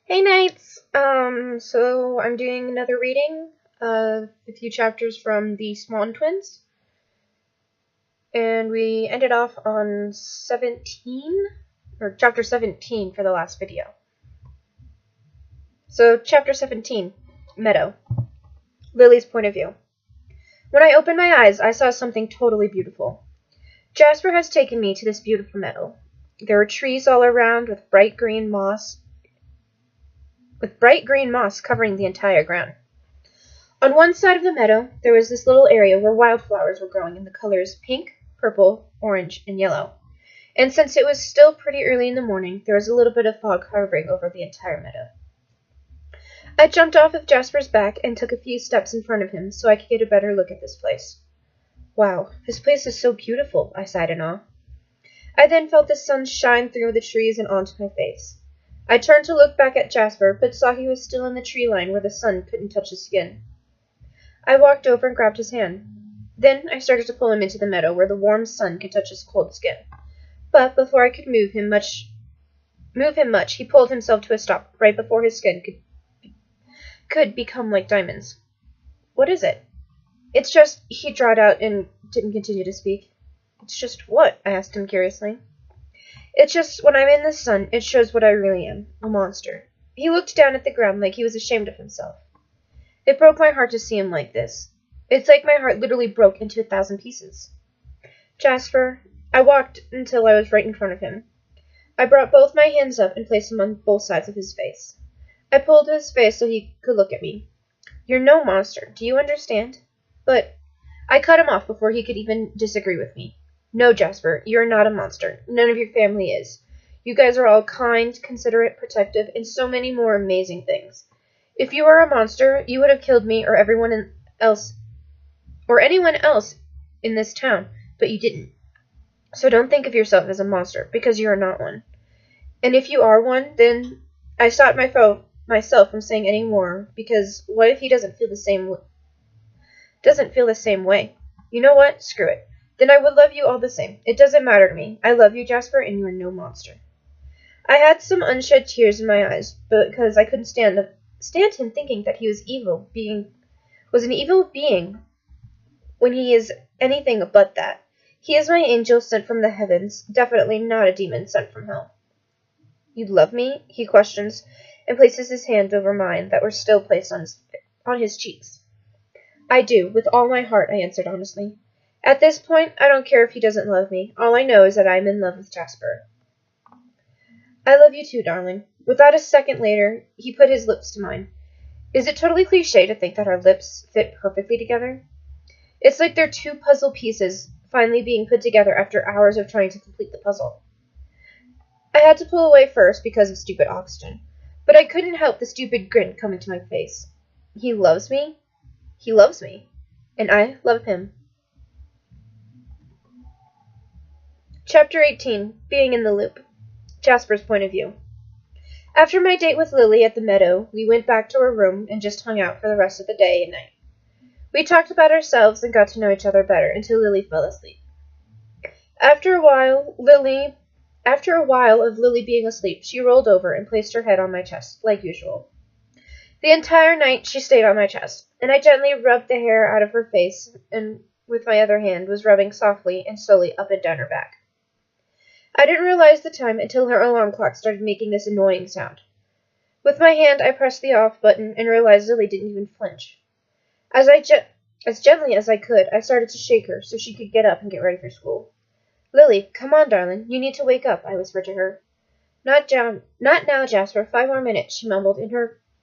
Hey Knights! So I'm doing another reading of a few chapters from the Swan twins. And we ended off on 17, or chapter 17 for the last video. So chapter 17, Meadow. Lily's point of view. When I opened my eyes, I saw something totally beautiful. Jasper has taken me to this beautiful meadow. There were trees all around with bright green moss covering the entire ground. On one side of the meadow, there was this little area where wildflowers were growing in the colors pink, purple, orange, and yellow. And since it was still pretty early in the morning, there was a little bit of fog hovering over the entire meadow. I jumped off of Jasper's back and took a few steps in front of him so I could get a better look at this place. Wow, this place is so beautiful, I sighed in awe. I then felt the sun shine through the trees and onto my face. I turned to look back at Jasper, but saw he was still in the tree line where the sun couldn't touch his skin. I walked over and grabbed his hand. Then I started to pull him into the meadow where the warm sun could touch his cold skin. But before I could move him much, he pulled himself to a stop right before his skin could become like diamonds. What is it? It's just, he drawled out and didn't continue to speak. It's just what? I asked him curiously. It's just, when I'm in the sun, it shows what I really am, a monster. He looked down at the ground like he was ashamed of himself. It broke my heart to see him like this. It's like my heart literally broke into 1,000 pieces. Jasper, I walked until I was right in front of him. I brought both my hands up and placed them on both sides of his face. I pulled his face so he could look at me. You're no monster, do you understand? But I cut him off before he could even disagree with me. No, Jasper, you're not a monster. None of your family is. You guys are all kind, considerate, protective, and so many more amazing things. If you were a monster, you would have killed me or anyone else in this town, but you didn't. So don't think of yourself as a monster, because you are not one. And if you are one, then I stopped myself from saying any more, because what if he doesn't feel the same way? You know what? Screw it. Then I would love you all the same. It doesn't matter to me. I love you, Jasper, and you are no monster. I had some unshed tears in my eyes, because I couldn't stand him thinking that he was an evil being when he is anything but that. He is my angel sent from the heavens, definitely not a demon sent from hell. You love me? He questions, and places his hand over mine that were still placed on his cheeks. I do, with all my heart, I answered honestly. At this point, I don't care if he doesn't love me. All I know is that I am in love with Jasper. I love you too, darling. Without a second later, he put his lips to mine. Is it totally cliche to think that our lips fit perfectly together? It's like they're two puzzle pieces finally being put together after hours of trying to complete the puzzle. I had to pull away first because of stupid oxygen, but I couldn't help the stupid grin coming to my face. He loves me. He loves me. And I love him. Chapter 18, Being in the Loop. Jasper's point of view. After my date with Lily at the meadow, we went back to our room and just hung out for the rest of the day and night. We talked about ourselves and got to know each other better until Lily fell asleep. After a while of Lily being asleep, she rolled over and placed her head on my chest, like usual. The entire night she stayed on my chest, and I gently rubbed the hair out of her face and with my other hand was rubbing softly and slowly up and down her back. I didn't realize the time until her alarm clock started making this annoying sound. With my hand, I pressed the off button and realized Lily didn't even flinch. As gently as I could, I started to shake her so she could get up and get ready for school. Lily, come on, darling. You need to wake up, I whispered to her. Not now, Jasper. 5 more minutes, she mumbled and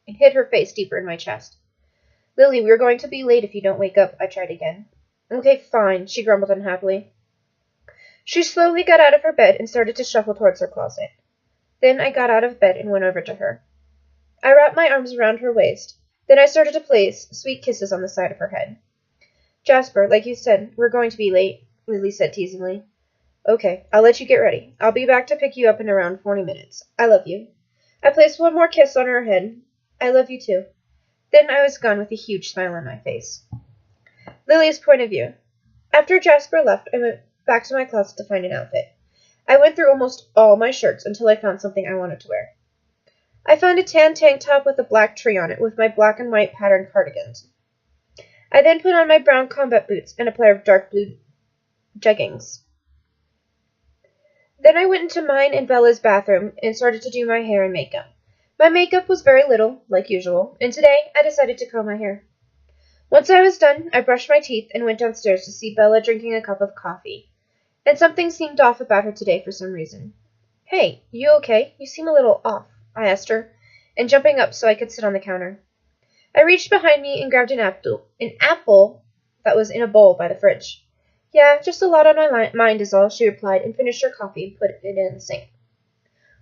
hid her face deeper in my chest. Lily, we're going to be late if you don't wake up, I tried again. Okay, fine, she grumbled unhappily. She slowly got out of her bed and started to shuffle towards her closet. Then I got out of bed and went over to her. I wrapped my arms around her waist. Then I started to place sweet kisses on the side of her head. Jasper, like you said, we're going to be late, Lily said teasingly. Okay, I'll let you get ready. I'll be back to pick you up in around 40 minutes. I love you. I placed one more kiss on her head. I love you too. Then I was gone with a huge smile on my face. Lily's point of view. After Jasper left, I went back to my closet to find an outfit. I went through almost all my shirts until I found something I wanted to wear. I found a tan tank top with a black tree on it with my black and white patterned cardigans. I then put on my brown combat boots and a pair of dark blue jeggings. Then I went into mine and Bella's bathroom and started to do my hair and makeup. My makeup was very little, like usual, and today I decided to curl my hair. Once I was done, I brushed my teeth and went downstairs to see Bella drinking a cup of coffee. And something seemed off about her today for some reason. "Hey, you okay? You seem a little off," I asked her, and jumping up so I could sit on the counter. I reached behind me and grabbed an apple that was in a bowl by the fridge. "Yeah, just a lot on my mind is all," she replied, and finished her coffee and put it in the sink.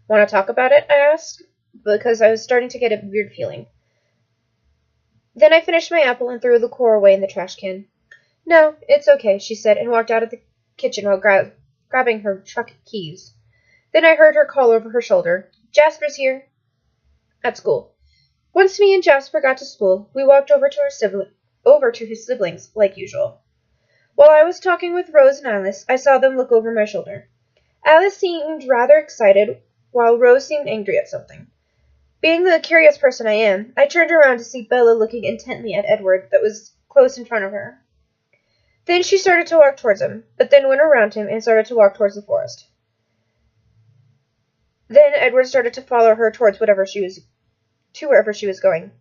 "Want to talk about it?" I asked, because I was starting to get a weird feeling. Then I finished my apple and threw the core away in the trash can. "No, it's okay," she said, and walked out of the kitchen while grabbing her truck keys. Then I heard her call over her shoulder, "Jasper's here." At school. Once me and Jasper got to school, we walked over to his siblings, like usual. While I was talking with Rose and Alice, I saw them look over my shoulder. Alice seemed rather excited, while Rose seemed angry at something. Being the curious person I am, I turned around to see Bella looking intently at Edward that was close in front of her. Then she started to walk towards him, but then went around him and started to walk towards the forest. Then Edward started to follow her towards wherever she was going.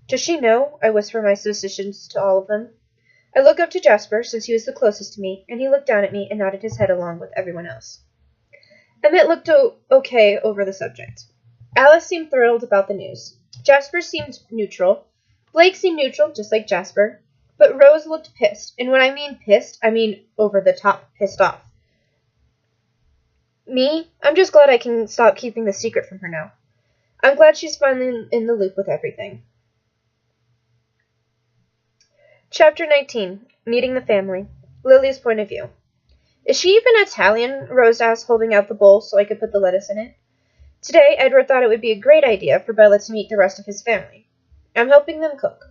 "Does she know?" I whispered my suspicions to all of them. I looked up to Jasper, since he was the closest to me, and he looked down at me and nodded his head along with everyone else. Emmett looked okay over the subject. Alice seemed thrilled about the news. Jasper seemed neutral. Blake seemed neutral, just like Jasper. But Rose looked pissed, and when I mean pissed, I mean over the top pissed off. Me? I'm just glad I can stop keeping the secret from her now. I'm glad she's finally in the loop with everything. Chapter 19. Meeting the family. Lily's point of view. "Is she even Italian?" Rose asked, holding out the bowl so I could put the lettuce in it. Today, Edward thought it would be a great idea for Bella to meet the rest of his family. I'm helping them cook.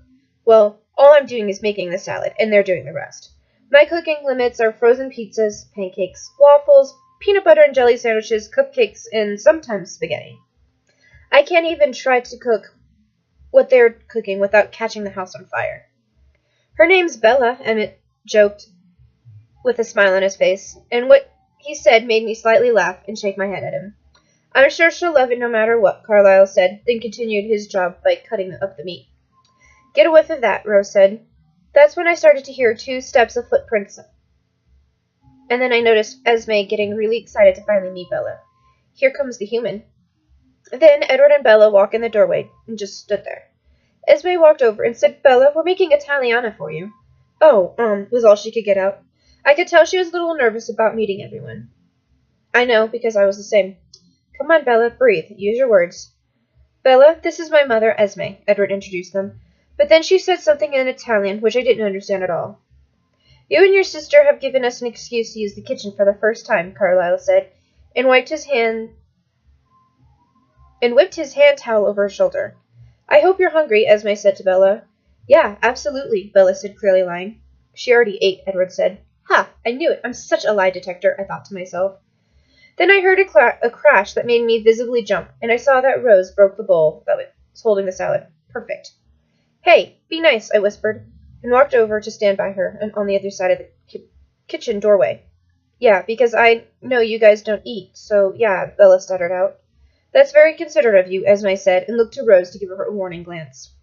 Well, all I'm doing is making the salad, and they're doing the rest. My cooking limits are frozen pizzas, pancakes, waffles, peanut butter and jelly sandwiches, cupcakes, and sometimes spaghetti. I can't even try to cook what they're cooking without catching the house on fire. "Her name's Bella," Emmett joked with a smile on his face, and what he said made me slightly laugh and shake my head at him. "I'm sure she'll love it no matter what," Carlisle said, then continued his job by cutting up the meat. "Get a whiff of that," Rose said. That's when I started to hear 2 steps of footprints, and then I noticed Esme getting really excited to finally meet Bella. Here comes the human. Then Edward and Bella walked in the doorway and just stood there. Esme walked over and said, "Bella, we're making Italiana for you." "Oh, was all she could get out. I could tell she was a little nervous about meeting everyone. I know, because I was the same. "Come on, Bella, breathe. Use your words." "Bella, this is my mother, Esme," Edward introduced them. But then she said something in Italian, which I didn't understand at all. "You and your sister have given us an excuse to use the kitchen for the first time," Carlisle said, and whipped his hand towel over her shoulder. "I hope you're hungry," Esme said to Bella. "Yeah, absolutely," Bella said, clearly lying. "She already ate," Edward said. "Ha! I knew it. I'm such a lie detector," I thought to myself. Then I heard a crash that made me visibly jump, and I saw that Rose broke the bowl that was holding the salad. Perfect. "Hey, be nice," I whispered, and walked over to stand by her and on the other side of the kitchen doorway. "Yeah, because I know you guys don't eat, so yeah," Bella stuttered out. "That's very considerate of you," Esme said, and looked to Rose to give her a warning glance.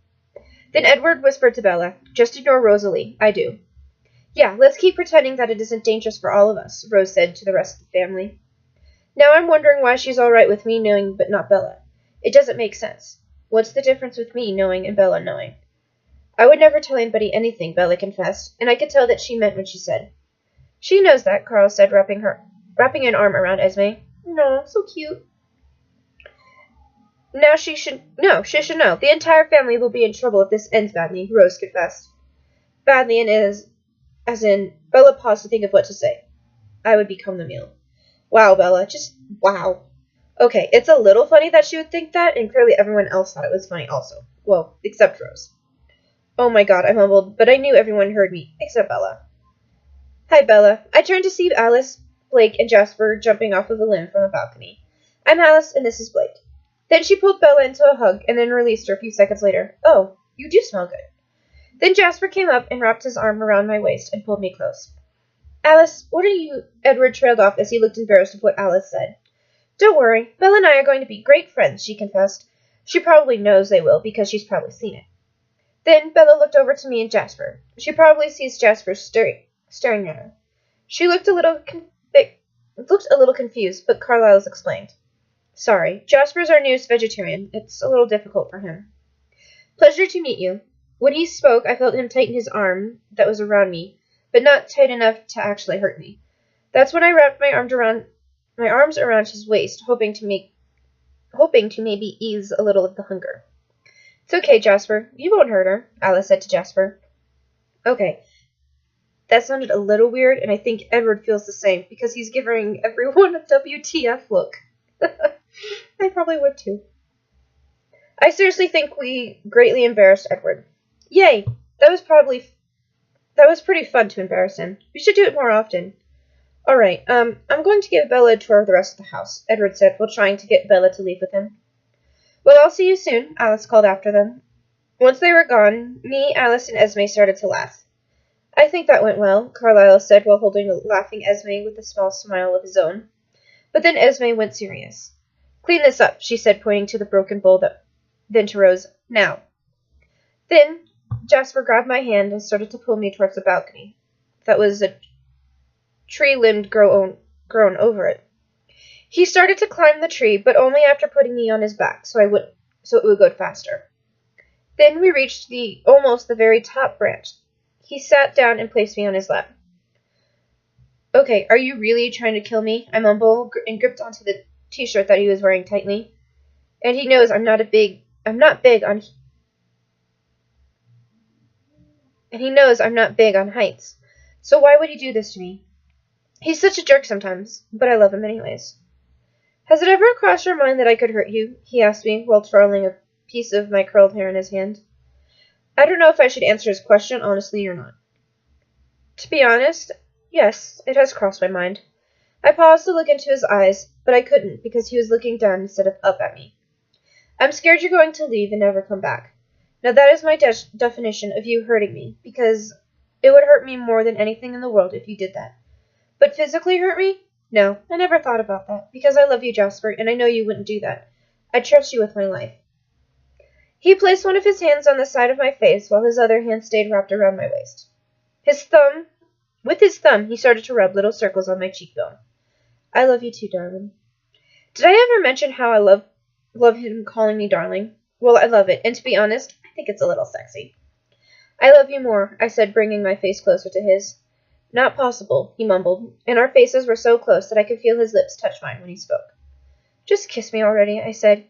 Then Edward whispered to Bella, "Just ignore Rosalie. I do." "Yeah, let's keep pretending that it isn't dangerous for all of us," Rose said to the rest of the family. "Now I'm wondering why she's all right with me knowing but not Bella. It doesn't make sense. What's the difference with me knowing and Bella knowing?" "I would never tell anybody anything," Bella confessed, and I could tell that she meant what she said. "She knows that," Carl said, wrapping an arm around Esme. "No, so cute." "Now she should know. The entire family will be in trouble if this ends badly," Rose confessed. "Badly and as in," Bella paused to think of what to say. "I would become the meal." Wow, Bella, just wow. Okay, it's a little funny that she would think that, and clearly everyone else thought it was funny also. Well, except Rose. "Oh my god," I mumbled, but I knew everyone heard me, except Bella. "Hi, Bella." I turned to see Alice, Blake, and Jasper jumping off of the limb from the balcony. "I'm Alice, and this is Blake." Then she pulled Bella into a hug and then released her a few seconds later. Oh, you do smell good. Then Jasper came up and wrapped his arm around my waist and pulled me close. Alice, what are you? Edward trailed off as he looked embarrassed of what Alice said. Don't worry, Bella and I are going to be great friends, she confessed. She probably knows they will because she's probably seen it. Then Bella looked over to me and Jasper. She probably sees Jasper staring at her. She looked a little confused, but Carlisle's explained. Sorry, Jasper's our newest vegetarian. It's a little difficult for him. Pleasure to meet you. When he spoke, I felt him tighten his arm that was around me, but not tight enough to actually hurt me. That's when I wrapped my arms around his waist, hoping to maybe ease a little of the hunger. It's okay, Jasper. You won't hurt her, Alice said to Jasper. Okay. That sounded a little weird, and I think Edward feels the same, because he's giving everyone a WTF look. I probably would too. I seriously think we greatly embarrassed Edward. Yay! That was pretty fun to embarrass him. We should do it more often. Alright, I'm going to give Bella a tour of the rest of the house, Edward said while trying to get Bella to leave with him. Well, I'll see you soon, Alice called after them. Once they were gone, me, Alice, and Esme started to laugh. I think that went well, Carlisle said while holding a laughing Esme with a small smile of his own. But then Esme went serious. Clean this up, she said, pointing to the broken bowl then to Rose. Now. Then Jasper grabbed my hand and started to pull me towards the balcony. That was a tree limb grown over it. He started to climb the tree, but only after putting me on his back, so it would go faster. Then we reached almost the very top branch. He sat down and placed me on his lap. Okay, are you really trying to kill me? I mumbled and gripped onto the t-shirt that he was wearing tightly. And he knows I'm not big on heights. So why would he do this to me? He's such a jerk sometimes, but I love him anyways. Has it ever crossed your mind that I could hurt you? He asked me while twirling a piece of my curled hair in his hand. I don't know if I should answer his question honestly or not. To be honest, yes, it has crossed my mind. I paused to look into his eyes, but I couldn't because he was looking down instead of up at me. I'm scared you're going to leave and never come back. Now that is my definition of you hurting me, because it would hurt me more than anything in the world if you did that. But physically hurt me? No, I never thought about that, because I love you, Jasper, and I know you wouldn't do that. I trust you with my life. He placed one of his hands on the side of my face, while his other hand stayed wrapped around my waist. With his thumb, he started to rub little circles on my cheekbone. I love you too, darling. Did I ever mention how I love him calling me darling? Well, I love it, and to be honest, I think it's a little sexy. I love you more, I said, bringing my face closer to his. Not possible, he mumbled, and our faces were so close that I could feel his lips touch mine when he spoke. Just kiss me already, I said,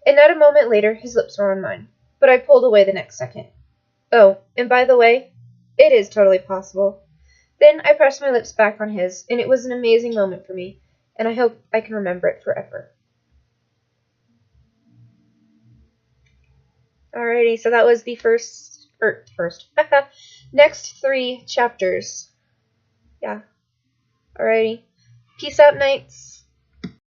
and not a moment later his lips were on mine, but I pulled away the next second. Oh, and by the way, it is totally possible. Then I pressed my lips back on his, and it was an amazing moment for me, and I hope I can remember it forever. Alrighty, so that was the next 3 chapters. Yeah. Alrighty. Peace out, Knights.